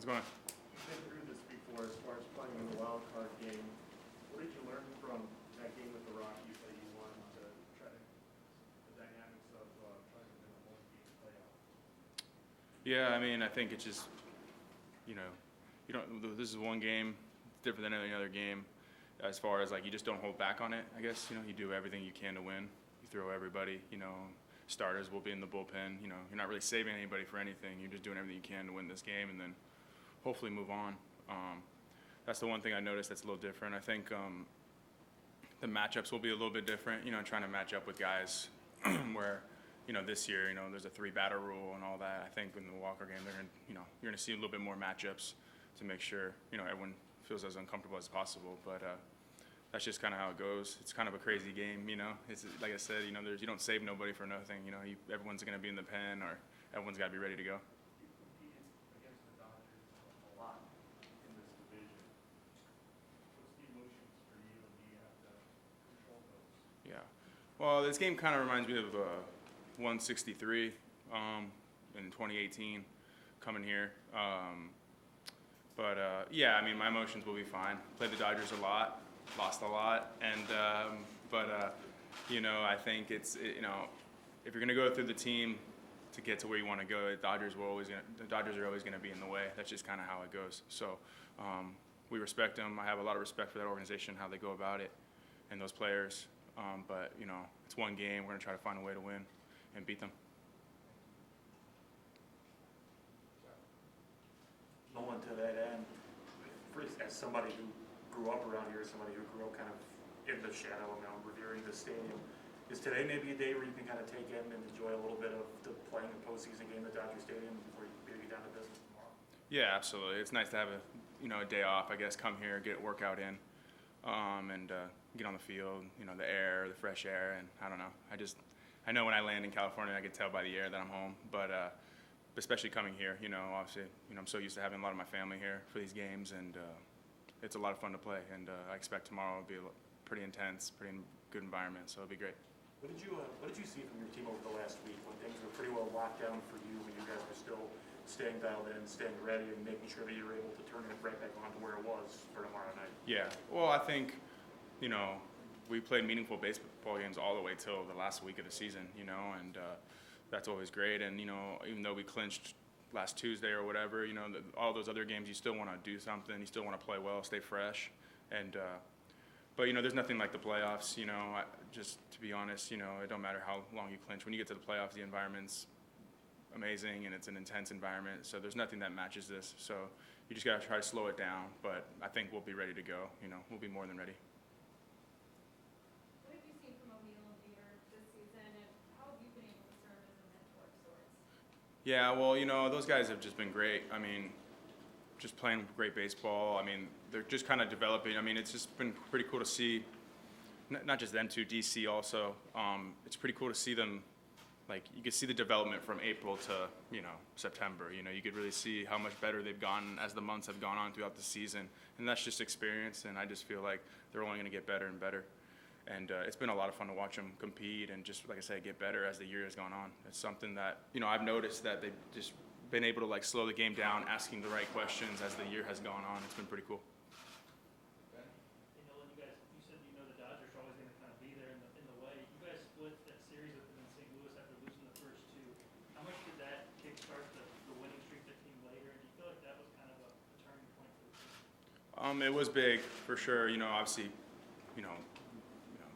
How's it going? You've been through this before as far as playing in the wild card game. What did you learn from that game with the Rockies that you won to try to the dynamics of trying to win a multi-game playoff? Yeah, I mean, I think it's just, you know, you don't. This is one game, it's different than any other game. As far as like, you just don't hold back on it. I guess you do everything you can to win. You throw everybody. Starters will be in the bullpen. You're not really saving anybody for anything. You're just doing everything you can to win this game, and then hopefully move on. That's the one thing I noticed that's a little different. I think the matchups will be a little bit different. Trying to match up with guys where, this year, there's a 3-batter rule and all that. I think in the Walker game, you're gonna see a little bit more matchups to make sure, everyone feels as uncomfortable as possible. But that's just kind of how it goes. It's kind of a crazy game, It's like I said, you don't save nobody for nothing. Everyone's gonna be in the pen, or everyone's got to be ready to go. You competed against the Dodgers a lot in this division. What's the emotions for you, and do you have to control those? Yeah. Well, this game kind of reminds me of 163 in 2018 coming here. Yeah, I mean, my emotions will be fine. Played the Dodgers a lot, lost a lot, and I think it's if you're gonna go through the team to get to where you want to go, the Dodgers are always gonna be in the way. That's just kind of how it goes. So we respect them. I have a lot of respect for that organization, how they go about it, and those players. But it's one game. We're gonna try to find a way to win and beat them. Nolan, to that end, as somebody who grew up around here, somebody who grew up kind of in the shadow of Mount revering the stadium, is today maybe a day where you can kind of take in and enjoy a little bit of the playing a postseason game at Dodger Stadium before you maybe get down to business tomorrow? Yeah, absolutely. It's nice to have a day off. I guess come here, get a workout in, and get on the field. The air, the fresh air, and I don't know. I know when I land in California, I can tell by the air that I'm home. But especially coming here, obviously, I'm so used to having a lot of my family here for these games, and it's a lot of fun to play. And I expect tomorrow will be pretty intense, pretty good environment, so it'll be great. What did you see from your team over the last week when things were pretty well locked down for you, when you guys were still staying dialed in, staying ready, and making sure that you were able to turn it right back on to where it was for tomorrow night? Yeah, well, I think, we played meaningful baseball games all the way till the last week of the season, and that's always great. And, even though we clinched last Tuesday or whatever, all those other games, you still want to do something. You still want to play well, stay fresh. And, but, there's nothing like the playoffs, just to be honest, it don't matter how long you clinch. When you get to the playoffs, the environment's amazing, and it's an intense environment. So there's nothing that matches this. So you just got to try to slow it down. But I think we'll be ready to go. We'll be more than ready. What have you seen from O'Neill and Peter this season, and how have you been able to serve as a mentor of sorts? Yeah, well, those guys have just been great. I mean, just playing great baseball. I mean, they're just kind of developing. I mean, it's just been pretty cool to see, not just them two, DC also. It's pretty cool to see them, like, you could see the development from April to, September. You could really see how much better they've gotten as the months have gone on throughout the season. And that's just experience, and I just feel like they're only going to get better and better. And it's been a lot of fun to watch them compete and just, like I said, get better as the year has gone on. It's something that, I've noticed that they've just been able to, like, slow the game down, asking the right questions as the year has gone on. It's been pretty cool. Hey, Nolan, you said the Dodgers are always going to kind of be there in the way. You guys split that series with them in St. Louis after losing the first two. How much did that kickstart the winning streak that came later? And do you feel like that was kind of a turning point for the team? It was big, for sure. Obviously,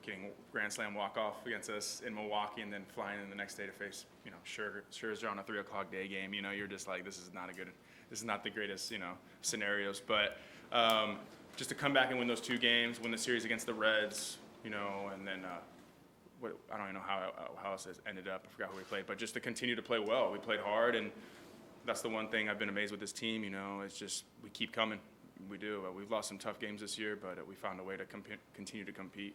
getting Grand Slam walk-off against us in Milwaukee and then flying in the next day to face, Scherzer on a 3:00 day game. You're just like, this is not the greatest, scenarios. But just to come back and win those two games, win the series against the Reds, and then I don't even know how else it ended up. I forgot who we played. But just to continue to play well. We played hard, and that's the one thing I've been amazed with this team. It's just we keep coming. We do. We've lost some tough games this year, but we found a way to continue to compete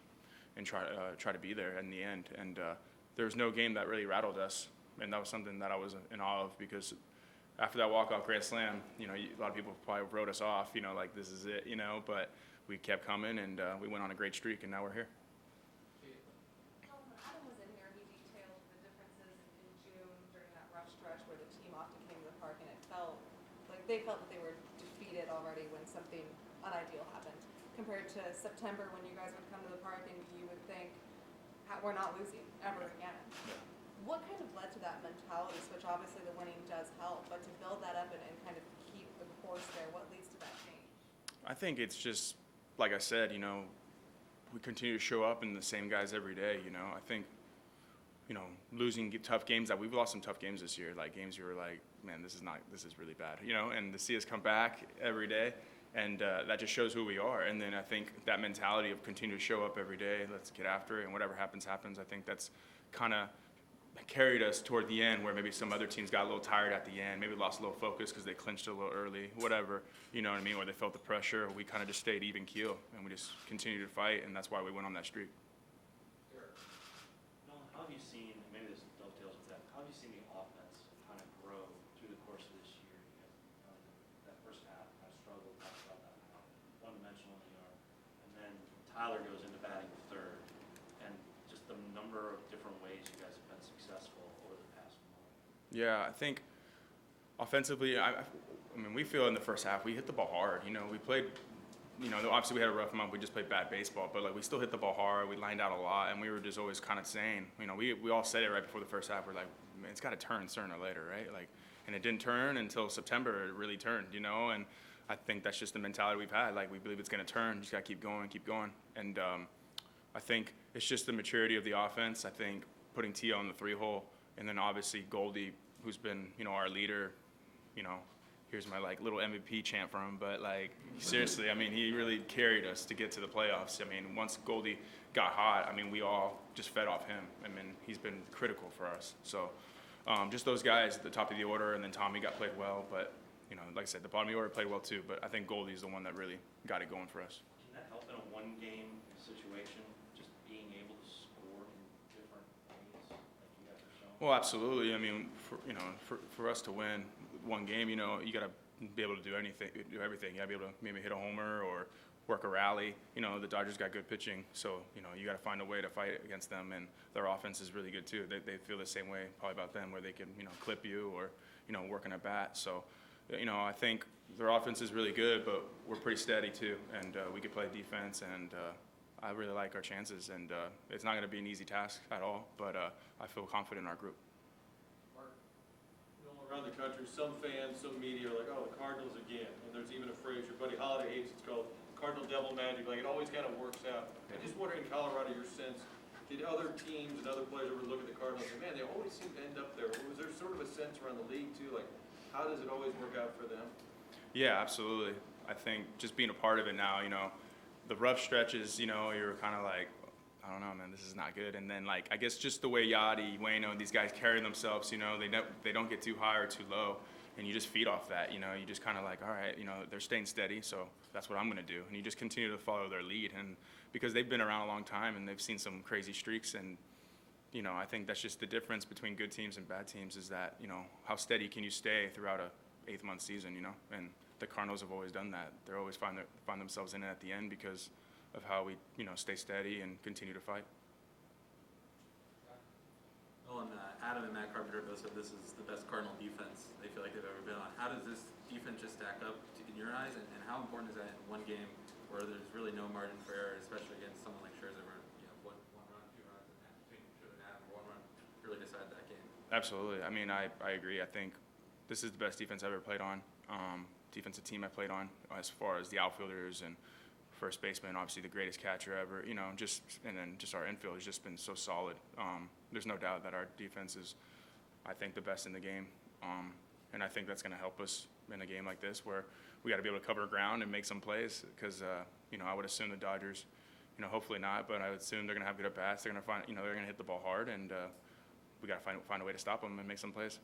and try to be there in the end. And there was no game that really rattled us, and that was something that I was in awe of, because after that walk-off Grand Slam, a lot of people probably wrote us off, like this is it, but we kept coming, and we went on a great streak, and now we're here. When Adam was in here, he detailed the differences in June during that rough stretch where the team often came to the park and it felt like they felt that they were defeated already when something unideal happened, compared to September when you guys would come to the park and you would think, we're not losing ever again. What kind of led to that mentality switch? Obviously the winning does help, but to build that up and kind of keep the course there, what leads to that change? I think it's just, like I said, we continue to show up in the same guys every day, I think, losing tough games, that we've lost some tough games this year, like games you were like, man, this is really bad, and to see us come back every day, and that just shows who we are. And then I think that mentality of continue to show up every day, let's get after it, and whatever happens, happens. I think that's kind of carried us toward the end, where maybe some other teams got a little tired at the end, maybe lost a little focus because they clinched a little early, whatever, you know what I mean, or they felt the pressure. We kind of just stayed even keel, and we just continued to fight, and that's why we went on that streak. Nolan, how have you seen, and maybe this dovetails with that, how have you seen the offense kind of grow through the course of this year? You guys, that first half kind of struggled, talked about that, how one-dimensional they are, and then Tyler goes into batting third, and just the number of different ways you guys have been successful over the past month. Yeah, I think offensively, I mean, we feel in the first half we hit the ball hard. We played, obviously we had a rough month. We just played bad baseball, but like we still hit the ball hard. We lined out a lot, and we were just always kind of saying, we all said it right before the first half. We're like, man, it's got to turn sooner or later, right? Like, and it didn't turn until September. It really turned, and I think that's just the mentality we've had. Like, we believe it's going to turn. Just got to keep going, and I think it's just the maturity of the offense. I think putting Tia on the 3-hole, and then obviously Goldie, who's been, our leader, here's my like little MVP chant for him, but like seriously, I mean, he really carried us to get to the playoffs. I mean, once Goldie got hot, I mean, we all just fed off him. I mean, he's been critical for us. So just those guys at the top of the order, and then Tommy played well, but like I said, the bottom of the order played well too, but I think Goldie's the one that really got it going for us. Can that help in a one-game situation, just being able to score in different ways like you guys are showing? Well, absolutely. I mean, for us to win one game, you got to be able to do everything. You got to be able to maybe hit a homer or work a rally. The Dodgers got good pitching, so you got to find a way to fight against them, and their offense is really good too. They feel the same way probably about them, where they can clip you or working a bat. So I think their offense is really good, but we're pretty steady too, and we can play defense, and I really like our chances, and it's not going to be an easy task at all, but I feel confident in our group. Around the country, some fans, some media are like, oh, the Cardinals again. And there's even a phrase your buddy Holiday hates, it's called Cardinal Devil Magic. Like, it always kind of works out. I just wonder, in Colorado, your sense, did other teams and other players ever look at the Cardinals and, man, they always seem to end up there? Was there sort of a sense around the league, too? Like, how does it always work out for them? Yeah, absolutely. I think just being a part of it now, the rough stretches, you're kind of like, I don't know, man, this is not good. And then, like, I guess just the way Yachty, Waino, these guys carry themselves, they don't get too high or too low, and you just feed off that, you just kind of like, all right, they're staying steady, so that's what I'm going to do. And you just continue to follow their lead, and because they've been around a long time and they've seen some crazy streaks, and, I think that's just the difference between good teams and bad teams is that, how steady can you stay throughout a 8-month season, and the Cardinals have always done that. They're always find themselves in it at the end because of how we, stay steady and continue to fight. Well, and Adam and Matt Carpenter both said this is the best Cardinal defense they feel like they've ever been on. How does this defense just stack up in your eyes, and how important is that in one game where there's really no margin for error, especially against someone like Scherzer, where one run, 2 runs, and between Scherzer and Adam, 1 run really decide that game? Absolutely. I mean, I agree. I think this is the best defense I've ever played on. Defensive team I played on, as far as the outfielders and first baseman, obviously the greatest catcher ever, and then just our infield has just been so solid. There's no doubt that our defense is, I think, the best in the game, and I think that's going to help us in a game like this where we got to be able to cover ground and make some plays because, I would assume the Dodgers, hopefully not, but I would assume they're going to have good at bats. They're going to find, they're going to hit the ball hard, and we got to find a way to stop them and make some plays.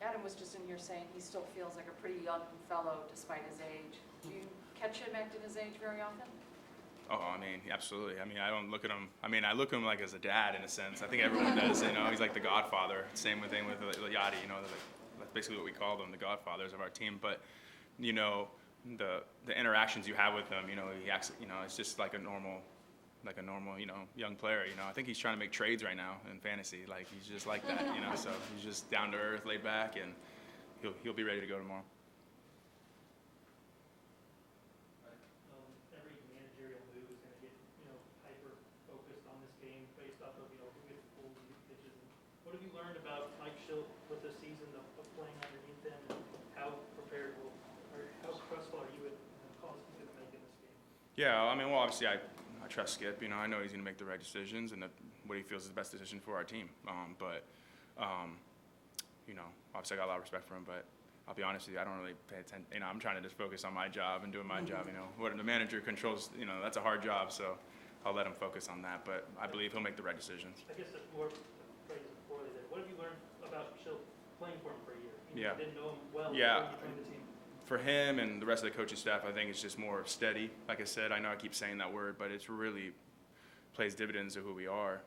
Adam was just in here saying he still feels like a pretty young fellow despite his age. Do you catch him acting his age very often? Oh, I mean, absolutely. I mean, I don't look at him. I mean, I look at him like as a dad in a sense. I think everyone does. He's like the Godfather. Same thing with Yachty. That's basically what we call them, the Godfathers of our team. But the interactions you have with him, he acts. It's just like a normal, young player. I think he's trying to make trades right now in fantasy. Like he's just like that. So he's just down to earth, laid back, and he'll be ready to go tomorrow. Every managerial move is going to get, hyper focused on this game based off of, who gets pulled, who gets pitches. What have you learned about Mike Schilt with the season of playing underneath him, and how prepared or how trustful are you with the calls he's going to make in this game? Yeah, I mean, well, obviously I trust Skip. I know he's going to make the right decisions and what he feels is the best decision for our team. Obviously I got a lot of respect for him, but I'll be honest with you, I don't really pay attention. I'm trying to just focus on my job and doing my job. What the manager controls, that's a hard job, so I'll let him focus on that. But I believe he'll make the right decisions. I guess that's more phrase poorly there. What have you learned about Schilt playing for him for a year? Yeah. You didn't know him well Yeah. before you joined the team. For him and the rest of the coaching staff, I think it's just more steady. Like I said, I know I keep saying that word, but it's really plays dividends of who we are.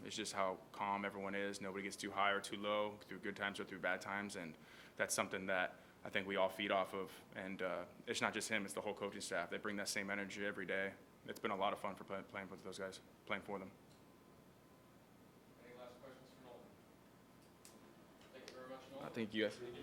It's just how calm everyone is. Nobody gets too high or too low through good times or through bad times, and that's something that I think we all feed off of. And it's not just him; it's the whole coaching staff. They bring that same energy every day. It's been a lot of fun for playing with those guys, playing for them. Any last questions for Nolan? Thank you very much, Nolan. I think you guys.